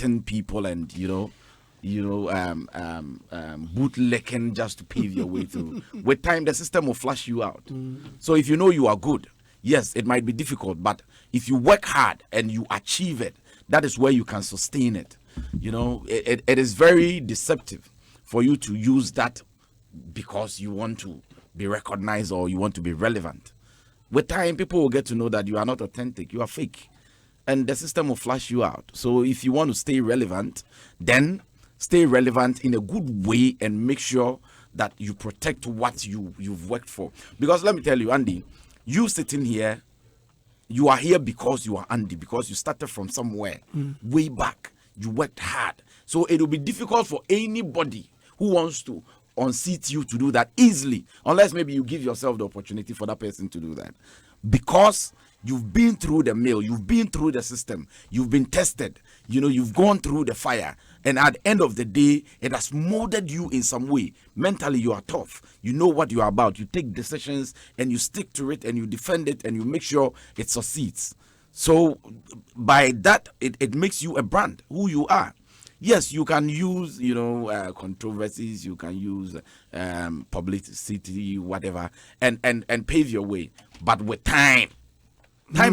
targeting people and bootlicking just to pave your way through. With time, the system will flush you out. So if you know you are good, yes, it might be difficult, but if you work hard and you achieve it, that is where you can sustain it. It is very deceptive for you to use that because you want to be recognized or you want to be relevant. With time, people will get to know that you are not authentic, you are fake. And the system will flush you out. So if you want to stay relevant, then stay relevant in a good way and make sure that you protect what you've worked for. Because let me tell you, Andy, you sitting here, you are here because you are Andy, because you started from somewhere way back. You worked hard. So it will be difficult for anybody who wants to unseat you to do that easily, unless maybe you give yourself the opportunity for that person to do that. Because you've been through the mill, you've been through the system, you've been tested, you've gone through the fire. And at the end of the day, it has molded you in some way. Mentally, you are tough. You know what you are about. You take decisions and you stick to it and you defend it and you make sure it succeeds. So by that, it makes you a brand, who you are. Yes, you can use, controversies, you can use publicity, whatever, and pave your way. But with time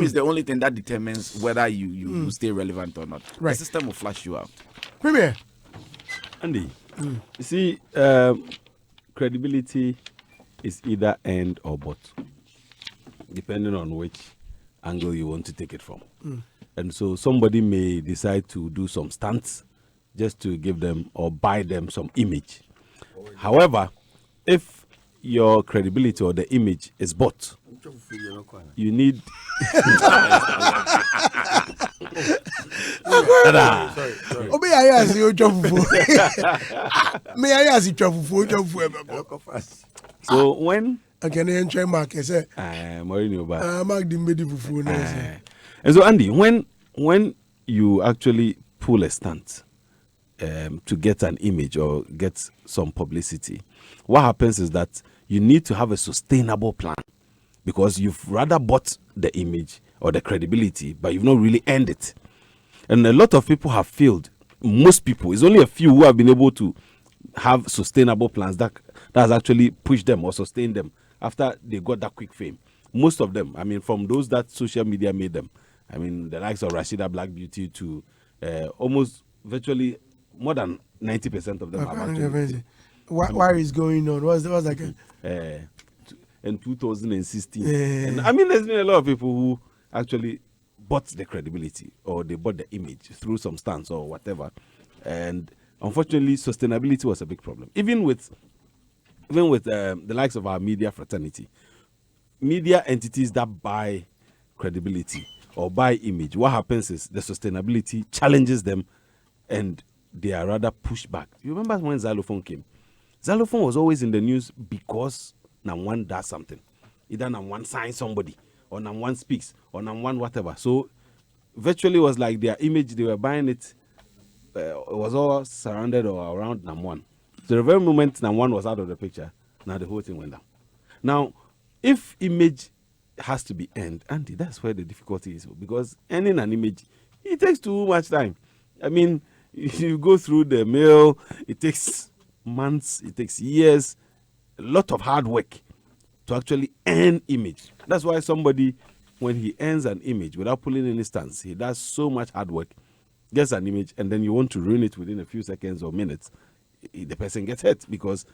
is the only thing that determines whether you stay relevant or not. Right. The system will flush you out. Premier. Andy, you see, credibility is either end or but, depending on which angle you want to take it from. And so somebody may decide to do some stunts just to give them or buy them some image. However, if your credibility or the image is bought, you need May I ask you so when I can enter Mark, I say, Mark the medieval. And so Andy, when you actually pull a stunt to get an image or get some publicity, what happens is that you need to have a sustainable plan, because you've rather bought the image or the credibility, but you've not really earned it. And a lot of people have failed. Most people, it's only a few who have been able to have sustainable plans that has actually pushed them or sustained them after they got that quick fame. Most of them, from those that social media made them, the likes of Rashida Black Beauty to almost virtually more than 90% of them have actually. Why is going on? What's like? In 2016. And there's been a lot of people who actually bought the credibility or they bought the image through some stunts or whatever. And unfortunately, sustainability was a big problem. Even with the likes of our media fraternity, media entities that buy credibility or buy image, what happens is the sustainability challenges them and they are rather pushed back. You remember when Xylophone came? Xylophone was always in the news because one does something. Either one signs somebody, or one speaks, or one whatever. So virtually it was like their image, they were buying it, was all surrounded or around one. So the very moment one was out of the picture, now the whole thing went down. Now, if image has to be earned, Andy, that's where the difficulty is, because earning an image, it takes too much time. You go through the mail, it takes months, it takes years, a lot of hard work to actually earn image. That's why somebody, when he earns an image without pulling any stunts, he does so much hard work, gets an image, and then you want to ruin it within a few seconds or minutes, the person gets hurt because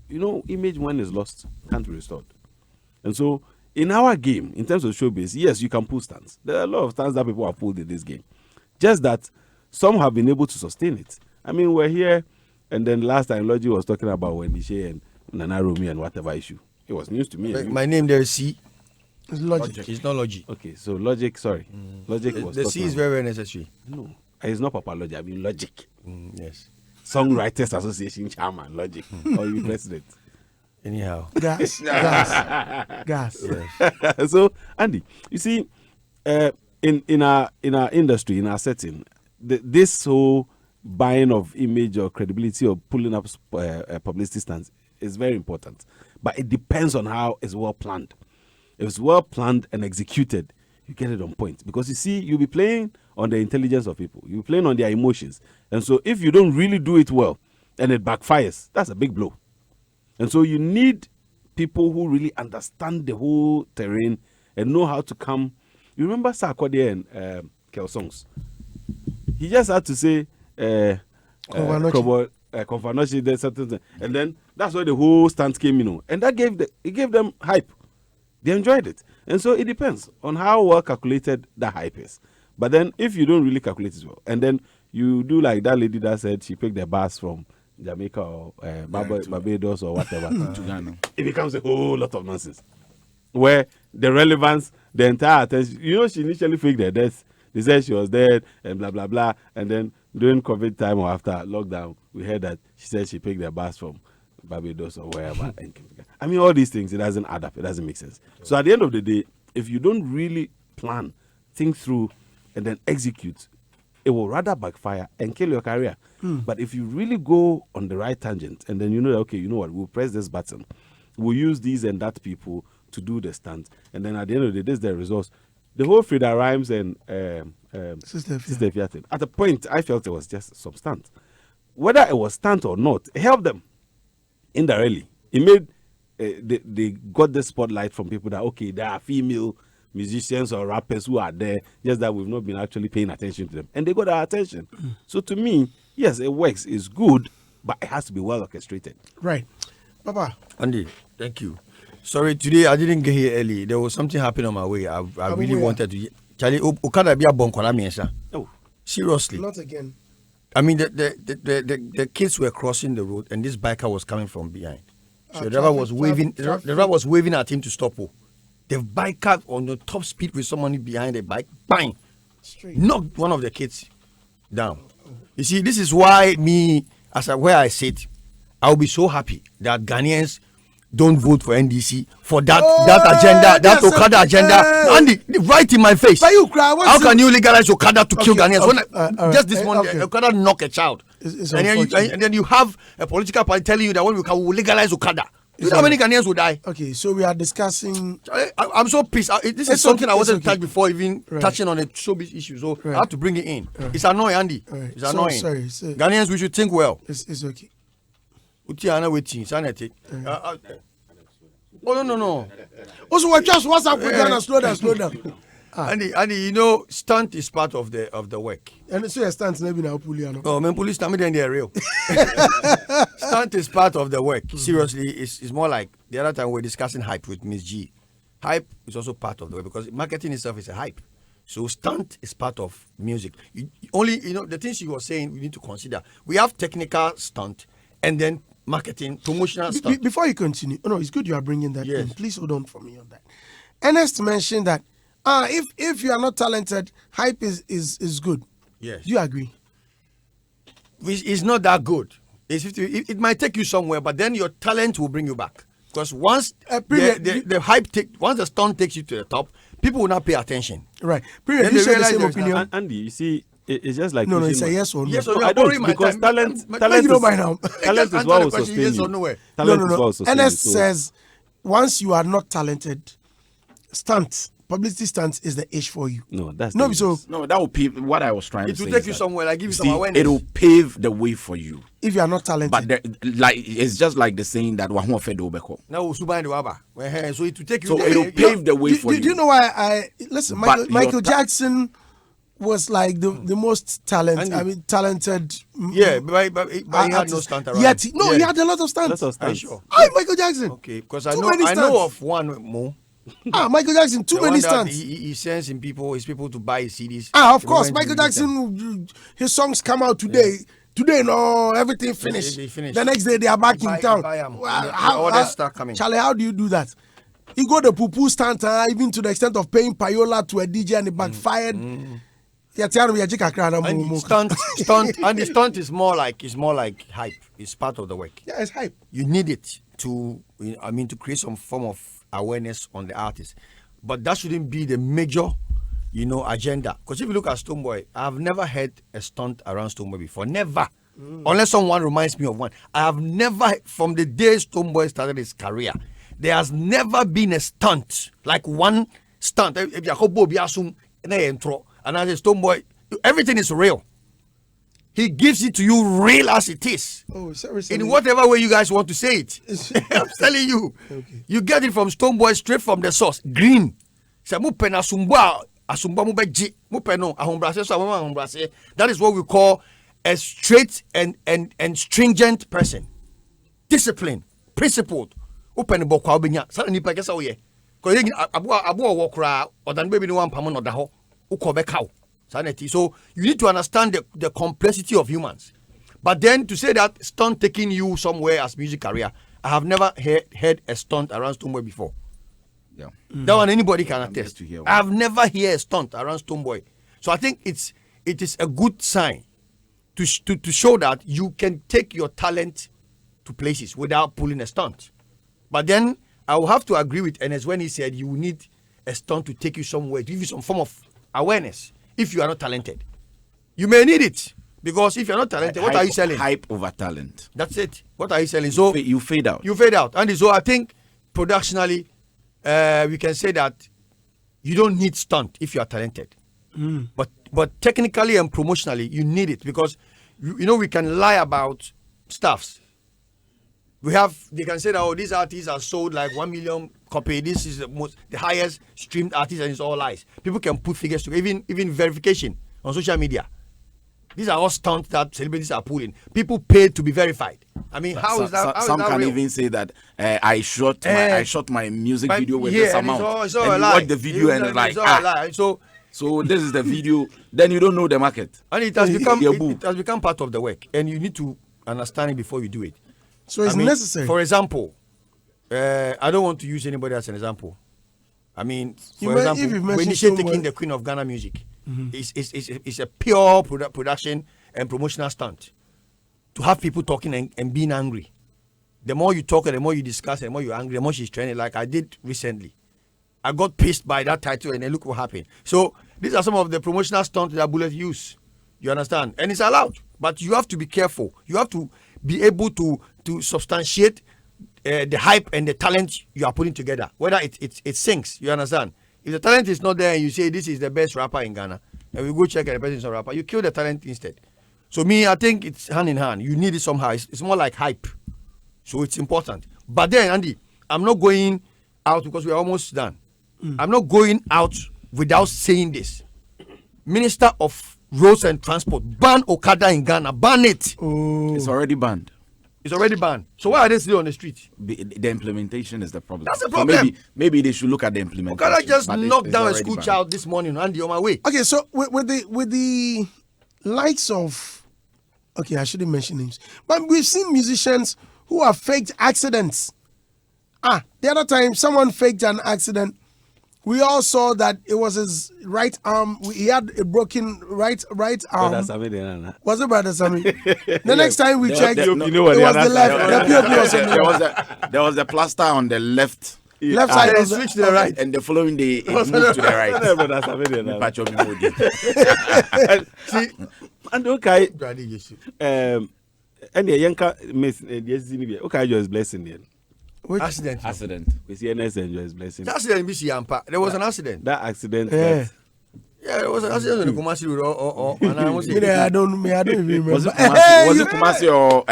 image when it's lost can't be restored. And so in our game, in terms of showbiz, yes, you can pull stunts. There are a lot of stunts that people have pulled in this game. Just that some have been able to sustain it. We're here, and then last time Logic was talking about Wendy Shea and Nana Romi and whatever issue. It was news to me. My name there is C. It's Logic. It's not Logic. Okay, so Logic, sorry. Logic was the C is very, very necessary. No, it's not Papa Logic, Logic. Yes. Songwriters Association chairman, Logic. Or you president. Anyhow. Gas. Yes. So, Andy, you see, in our industry, in our setting, this whole buying of image or credibility or pulling up publicity stunts is very important. But it depends on how it's well planned. If it's well planned and executed, you get it on point. Because you see, you'll be playing on the intelligence of people. You'll be playing on their emotions. And so if you don't really do it well and it backfires, that's a big blow. And so you need people who really understand the whole terrain and know how to come. You remember Sarkodie and Kel Songs? He just had to say, Konfanochi, there's something, and then that's where the whole stunt came, and that gave them hype. They enjoyed it. And so it depends on how well calculated that hype is. But then if you don't really calculate it well, and then you do like that lady that said she picked the bus from Jamaica or Barbados or whatever, it becomes a whole lot of nonsense. Where the relevance, the entire attention, she initially faked her death. They said she was dead and blah, blah, blah. And then during COVID time or after lockdown, we heard that she said she picked the bus from Barbados or wherever. I mean, all these things, it doesn't add up. It doesn't make sense. So at the end of the day, if you don't really plan, think through, and then execute, it will rather backfire and kill your career. But if you really go on the right tangent, and then you know that, okay, you know what, we'll press this button. We'll use these and that people to do the stunt. And then at the end of the day, this is the results. The whole Frida Rhymes and Sister Fiatin, at the point, I felt it was just some stunt. Whether it was stunt or not, it helped them indirectly. It made, they got the spotlight from people that, okay, there are female musicians or rappers who are there, just that we've not been actually paying attention to them. And they got our attention. So to me, yes, it works. It's good, but it has to be well orchestrated. Right. Papa. Andy, thank you. Sorry, today I didn't get here early. There was something happening on my way. I really wanted to. Charlie, Okada be a bonkola. Oh, seriously. Not again. I mean, the kids were crossing the road, and this biker was coming from behind. So the driver was waving. The driver was waving at him to stop. The biker on the top speed with someone behind the bike, bang, knocked one of the kids down. You see, this is why where I sit, I'll be so happy that Ghanaians don't vote for NDC for that agenda, that Okada agenda. Andy, right in my face. How can you legalize Okada to kill Ghanaians? Just this morning, Okada knock a child. And then you have a political party telling you that when we can legalize Okada. You know how many Ghanaians will die? Okay, so we are discussing. I'm so pissed. This is something I wasn't touched before, even touching on a showbiz issue. So I have to bring it in. It's annoying, Andy. It's annoying. Sorry. Ghanaians, we should think well. It's okay. Oh no. Also, we're just what's up with Ghana? Slow down. Andy, stunt is part of the work. And so your stunt maybe now police. Oh, man, police tell me then they're real. Stunt is part of the work. Seriously, it's more like the other time we were discussing hype with Miss G. Hype is also part of the work because marketing itself is a hype. So stunt is part of music. The things you were saying we need to consider. We have technical stunt and then marketing, promotional stuff. Before you continue, it's good you are bringing that in. Please hold on for me on that. Ernest mentioned that if you are not talented, hype is good. Yes. Do you agree? It's not that good. It might take you somewhere, but then your talent will bring you back. Because once the hype once the stunt takes you to the top, people will not pay attention. Right. Period. You share the same opinion. Andy, you see, it's just like it's a yes or no. Yes or no. I don't, because talent is what will sustain yes you. or no. Talent is what will sustain you. Ernest says, once you are not talented, publicity stunts is the issue for you. No, that's no. So no, that will pave what I was trying to say. It will take you somewhere. Like give you some awareness. It will pave the way for you if you are not talented. But it's just like the saying that Wahon Fedo Beko. Now so it will take you. So it will pave the way for you. Do you know why I listen? Michael Jackson was like the most talented. Yeah, but he had no stunt around. He had a lot of stunts. Sure. Michael Jackson. Okay, because I know of one more. Michael Jackson, too many stunts. He sends his people to buy his CDs. Of course, Michael Jackson, his songs come out today. Yeah. Today, everything finished. The next day, they are back in town. Charlie, how do you do that? You go the poo-poo stunt, even to the extent of paying payola to a DJ and it backfired. And stunt is more like hype. It's part of the work. Yeah, it's hype. You need it to create some form of awareness on the artist, but that shouldn't be the major agenda. Because if you look at Stonebwoy, I've never heard a stunt around Stonebwoy before. Never. Unless someone reminds me of one. I have never, from the day Stonebwoy started his career, there has never been a stunt, like one stunt. If you be assume intro, and as a Stone Boy, everything is real. He gives it to you real as it is. Oh, sorry. In whatever way you guys want to say it. I'm telling you. Okay. You get it from Stone Boy straight from the source. Green. That is what we call a straight and stringent person. Discipline, principled. Open the book. Suddenly, because so you need to understand the complexity of humans. But then to say that stunt taking you somewhere as music career, I have never heard a stunt around Stoneboy before. Yeah. That one anybody can attest. I have never heard a stunt around Stoneboy. So I think it is a good sign to show that you can take your talent to places without pulling a stunt. But then I will have to agree with Enes when he said you will need a stunt to take you somewhere, to give you some form of awareness. If you are not talented, you may need it, because if you are not talented, what are you selling? Hype over talent. That's it. What are you selling? So you fade out. You fade out, and so I think productionally, we can say that you don't need stunt if you are talented, but technically and promotionally, you need it, because you know we can lie about stuffs. They can say that, oh, these artists are sold like 1 million copy. This is the highest streamed artist, and it's all lies. People can put figures to even verification on social media. These are all stunts that celebrities are pulling. People pay to be verified. I mean, how is that? Some can real? even say that I shot my music video with this amount. It's all and a you lie. watch the video and it's like, all a lie. So this is the video. Then you don't know the market. And it has become part of the work, and you need to understand it before you do it. So it's necessary. For example, I don't want to use anybody as an example. I mean, for example, when you say taking the Queen of Ghana music, it's a pure production and promotional stunt to have people talking and being angry. The more you talk and the more you discuss and the more you're angry, the more she's trending, like I did recently. I got pissed by that title and then look what happened. So these are some of the promotional stunts that Bullet use. You understand? And it's allowed. But you have to be careful. You have to be able to substantiate the hype and the talent you are putting together, whether it sinks. You understand? If the talent is not there and you say this is the best rapper in Ghana, and we go check and the person is not a rapper, you kill the talent instead. So me, I think it's hand in hand. You need it somehow. It's more like hype. So it's important. But then, Andy, I'm not going out because we're almost done. I'm not going out without saying this. Minister of Roads and Transport, ban Okada in Ghana. Ban it. Oh. It's already banned. It's already banned. So why are they still on the street? The implementation is the problem. That's the problem. So maybe they should look at the implementation. Okada just knocked down a school child this morning, Andy, on my way. Okay, so with the likes of, okay, I shouldn't mention names, but we've seen musicians who have faked accidents. The other time someone faked an accident. We all saw that it was his right arm. He had a broken right arm. Was it Brother Sammy? The next time we checked, it was the left. The POP was there was a plaster on the left. Left side. They switched to the right. And the following day, it moved to the right. See, and okay. And the young okay, just blessing it. Which accident? We see NS enjoys blessing. That accident, there was an accident. That accident. Yeah, there was an accident in the Kumasi Road. I don't even remember. Was it Kumasi or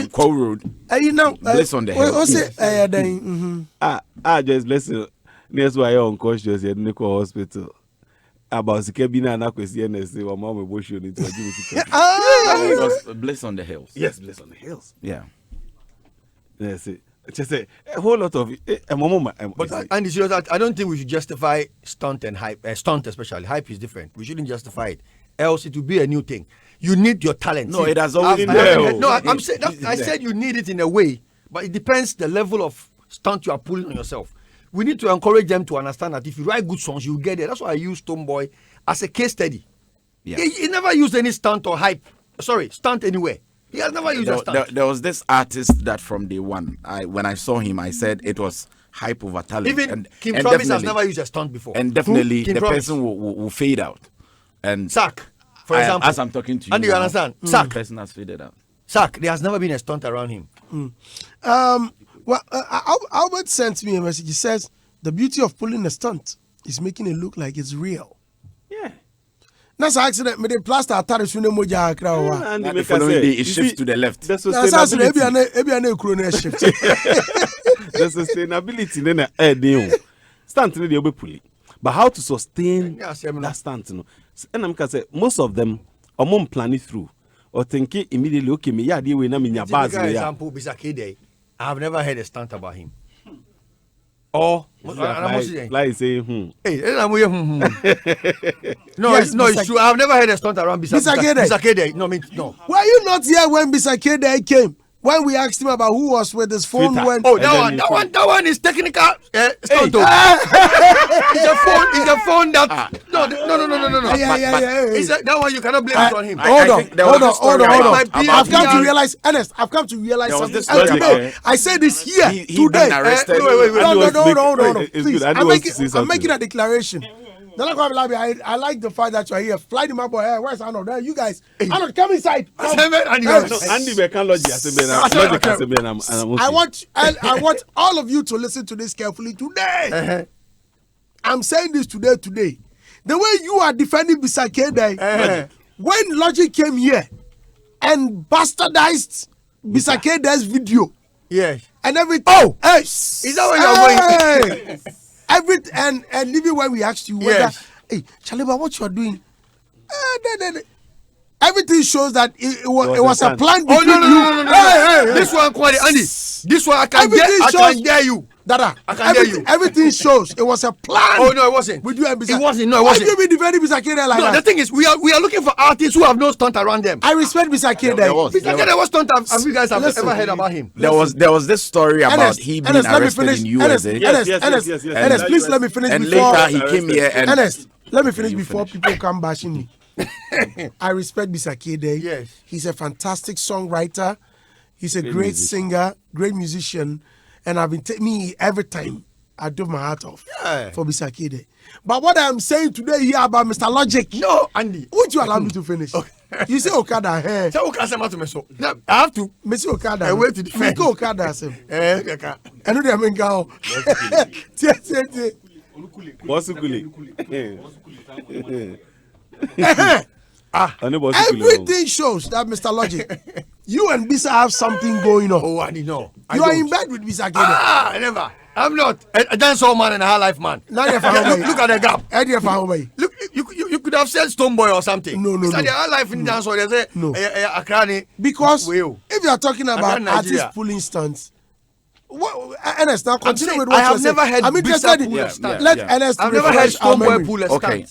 Kwa Road? You know, Bless on the hill. What's it? Just blessing. Next why you're unconscious at Nico Hospital. About Sikebina and Akwesi NS, or Mama Bush unit to It was Bless on the Hills. Yes, Bless on the Hills. Yeah. Yes, just a whole lot of a moment. But and it's just I don't think we should justify stunt and hype. Stunt especially hype is different. We shouldn't justify it. Else it will be a new thing. You need your talent. No, it has always been there. No, I'm saying I said you need it in a way, but it depends the level of stunt you are pulling on yourself. We need to encourage them to understand that if you write good songs, you will get there. That's why I use Stoneboy as a case study. Yeah. He never used any stunt or hype. Sorry, stunt anywhere. He has never used a stunt. There was this artist that from day one, when I saw him, I said it was hype over talent. Even Kim Travis has never used a stunt before. And definitely the person will fade out. And Sack, for example. As I'm talking to you, and you understand? Sack. The person has faded out. Sack, there has never been a stunt around him. Well, Albert sent me a message. He says the beauty of pulling a stunt He's making it look like it's real. Yeah. That's an accident. Me the plaster attack is moja crowd. And The following day, it shifts to the left. The That's sustainability. shift. The sustainability then stand to the pulley. But how to sustain that stand? And I'm say most of them are more planning through or thinking immediately. Okay, me yeah, we na me nya baz. Example, Bisakede. I have never heard a stunt about him. Or like say Hey, no, it's true. I've never heard a stunt around Bisakede. No. Were you not here when Bisakede came? When we asked him about who was with his phone Twitter. when that one is technical stunt. It's a phone that no. That one you cannot blame it on him. Hold on. I've come to realize, Ernest. I've come to realize There was something. this story And today, about- I say this here He today. been arrested. Wait. No. It's Please, good. I I'm something. making a declaration. I like the fact that you are here. Fly the boy. Hey, where's Arnold? There, you guys. Arnold, come inside. Come. Andy, Andy Bekanlogy I want all of you to listen to this carefully today. I'm saying this today. The way you are defending Bisakede, when Logic came here and bastardized Bisakede's video yes. and everything. Oh! Hey, Is that where you're going? And even when we asked you whether, Yes. hey, Chaliba, what you are doing? Everything shows that it was a plan between you. No. Hey. This one, Andy. This one, I can dare you. Dada, I can dare you. Everything shows it was a plan. Oh no, it wasn't. With you and Bisa. It wasn't. Why do you be defending Bisakede like No, that? the thing is, we are looking for artists who have no stunt around them. I respect Bisakede. There was. Bisakede, what stunt have you guys Listen. ever heard about him? There was this story about he being arrested in USA. Ernest, please let me finish And before. later he came here and Ernest, let me finish You before finish. people come bashing me. I respect Bisakede. Yes. He's a fantastic songwriter. He's a great singer, great musician, and I've been me every time I do my heart off for Bisakede. But what I'm saying today here about Mr. Logic, No, Andy. would you allow me to finish? You say Okada, hey. So who can say to me so? Now, I have to. Mr. Okada. I wait to defend. Make Okada say. Kaka. I know they are making go. Tie. Everything shows that Mr. Logic, you and Bisa have something going on. Oh, Andy, no. You are in bed with Bisa Kede. Ah, never. I'm not. A dancehall man and a high life man. Now you're found Look at the gap. Eddie found way. Look, you could have said Stone Boy or something. No. It's like the high life in dancehall. They say, No. Akrani. Because Well, if you are talking about Nigeria. artists pulling stunts, what, Ernest, now continue saying, with what I have you're saying. never heard I'm interested Bisa in pull a stunt. let Yeah. Ernest I've never heard refresh our Stone Boy memory. pull a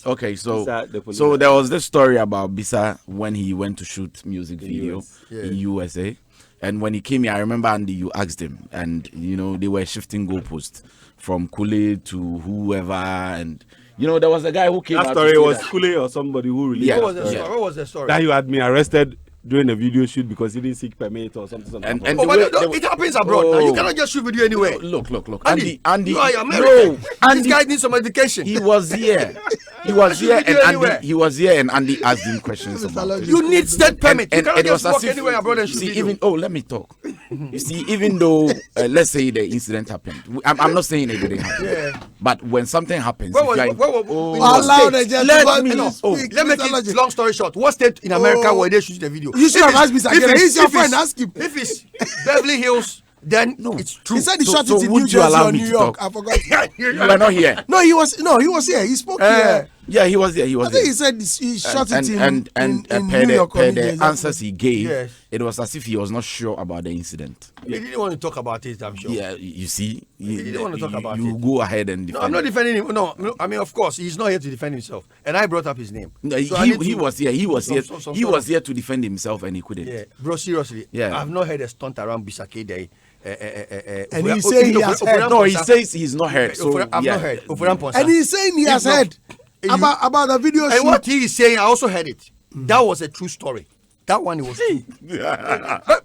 Okay, stunt. so there was this story about Bisa when he went to shoot music video in USA. And when he came here, I remember Andy, you asked him, and they were shifting goalposts from Kule to whoever, and there was a guy who came That out story to say was that- Kule or somebody who released. Yeah. What was the story? That you had me arrested during a video shoot because he didn't seek permit or something. And Oh, the but way- it happens abroad. Now, you cannot just shoot video anywhere. Look. Andy, Andy, you are no, American. Andy, This guy needs some education. he was here. He was here, and Anywhere. Andy, he was here, and Andy asked him questions about it. You need state permit. You And cannot it just was walk as if, anywhere abroad and shoot see, video. let me talk. You see, even though let's say the incident happened, I'm not saying it didn't happen, but when something happens, Where if was- you are in- where- Oh, in what Allow state? the judge Let to me- go- oh, speak, Let me Mr. make Logic. it long story short. What state in America Oh. where they shoot the video? You should have asked Mr. Kede. He's your friend. it's- Ask him. If it's Beverly Hills, then it's true. He said he So- shot so it in would New you Jersey allow or me New to York. talk? I forgot. you are not here. No, he was here. He spoke here. Yeah, he was here. He was I think here. he said he shot and, it and in per New York or the New Jersey. answers he gave, Yes. it was as if he was not sure about the incident. He didn't want to talk about it, I'm sure. Yeah, you see, didn't want to talk about you it. go ahead and No, defend. I'm not defending him. No, I mean, of course, he's not here to defend himself. And I brought up his name. No, So I need he to- was here. He was here. some He sort was of- here to defend himself, and he couldn't. Yeah, bro, seriously. Yeah. I've not heard a stunt around Bisakede. And he's saying he has heard. No, he says he's not heard. So I've yeah. not heard. Ofuramponsa. And he's saying he has If not- heard you- about the video And shoot. what he is saying, I also heard it. That was a true story. That one was true.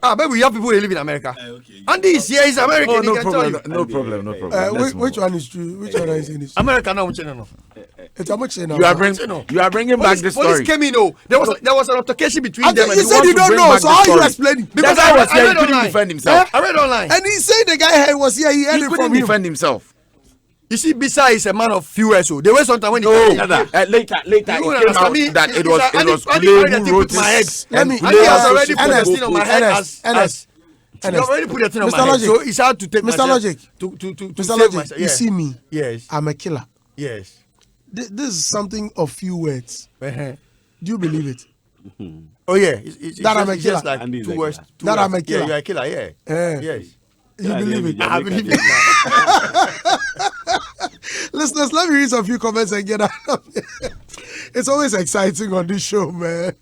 But we have people who live in America. Andy is here. He's American. Oh, he no can problem. tell you. No problem. No problem. Let's Which move one is true? Which one is in this? America now, no. It's how much now? You are bringing back the story. Police came in. Oh, there was an altercation between them. You And said you to don't bring know, back so the how are you story. explaining? Because I I was read here, he couldn't online. defend himself. I read online. And he said the guy was here. He heard He it couldn't from him. defend himself. You see, Bisa is a man of few words. So they were sometimes when later it came out that it was Kule who wrote it. Let me. He has already put the thing on my head as. You already put the thing on my head, so it's hard to take Mr. Logic. To Mr. save Logic, myself. you see me. Yes. I'm a killer. Yes. This is something of few words. Do you believe it? Oh yeah. That I'm a killer. Like two words. That I'm a killer. Yeah, you're a killer. Yeah. Yes. You believe it? I believe it. Listeners, let me read some few comments and get out of here. It's always exciting on this show, man.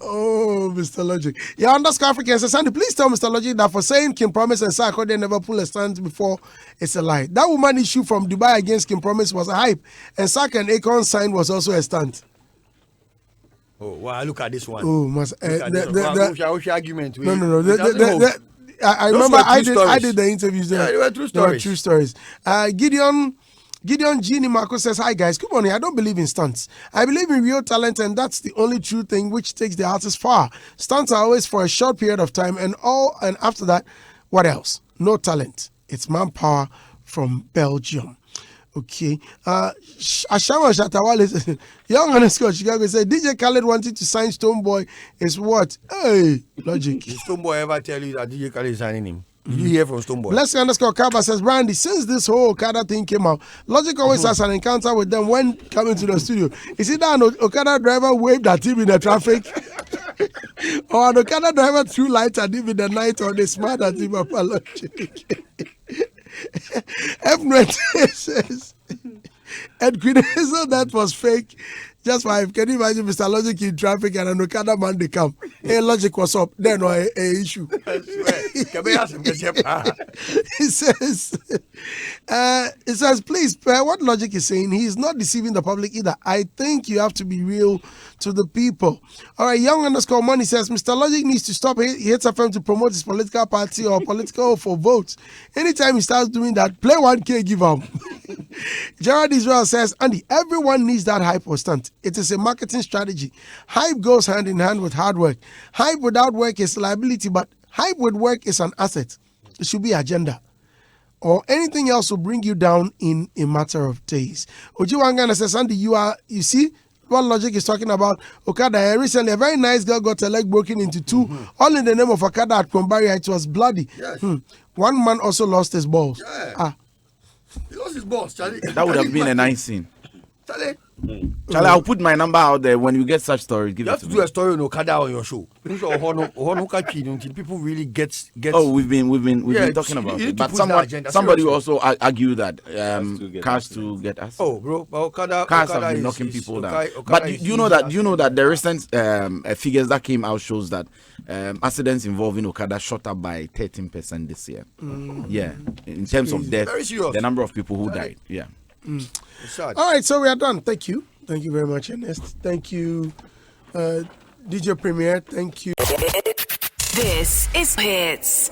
Oh, Mr. Logic. Yeah, underscore African says, Sandy, please tell Mr. Logic that for saying Kim Promise and Sarko never pull a stunt before, it's a lie. That woman issue from Dubai against Kim Promise was a hype, and Sarko and Akon sign was also a stunt. Oh, wow, look at this one. Oh, must argument. No. I remember I did the interviews there. Yeah, they were true stories. True stories. Gideon Genie Marco says, hi guys, good morning. I don't believe in stunts. I believe in real talent, and that's the only true thing which takes the artist far. Stunts are always for a short period of time, and after that, what else? No talent. It's manpower from Belgium. Okay. Ashama Shatawale, young underscore Chicago said, DJ Khaled wanted to sign Stonebwoy is what? Hey, Logic. Did Stonebwoy ever tell you that DJ Khaled is signing him? Did you hear from Stonebwoy? Blessing underscore Kaba says, Brandy, since this whole Okada thing came out, Logic always has an encounter with them when coming to the studio. Is it that an Okada driver waved at him in the traffic? Or an Okada driver threw lights at him in the night, or they smiled at him about Logic? F90 says, Ed Quinesa, that was fake. Just 5. Can you imagine Mr. Logic in traffic and an Okada man they come? Hey, Logic, what's up? Then no a issue. It says, please, what Logic is saying, he is not deceiving the public either. I think you have to be real to the people. All right, young underscore money says, Mr. Logic needs to stop Hitz FM to promote his political party or political for votes. Anytime he starts doing that, play 1K, give him. Gerard Israel says, Andy, everyone needs that hype or stunt. It is a marketing strategy. Hype goes hand in hand with hard work. Hype without work is liability, but hype with work is an asset. It should be agenda. Or anything else will bring you down in a matter of days. Ojiwangana says, Andy, you see what Logic is talking about? Okada, recently a very nice girl got her leg broken into two, all in the name of Okada at Kwambaria. It was bloody. Yes. One man also lost his balls. Yeah. He lost his balls, Charlie. That would have been a nice scene. Charlie. Charlie, I'll put my number out there when you get such stories. Give you it have to to me. do a story on Okada on your show. People really get. Oh, we've been talking about it. But somebody also argued that cars to get us. Oh, bro, cars have been knocking people down. But do you know that the recent figures that came out shows that accidents involving Okada shot up by 13% this year. Yeah, in terms of death, the number of people who died. Yeah. All right, so we are done. Thank you very much, Ernest. Thank you, DJ Premier. Thank you. This is Hitz.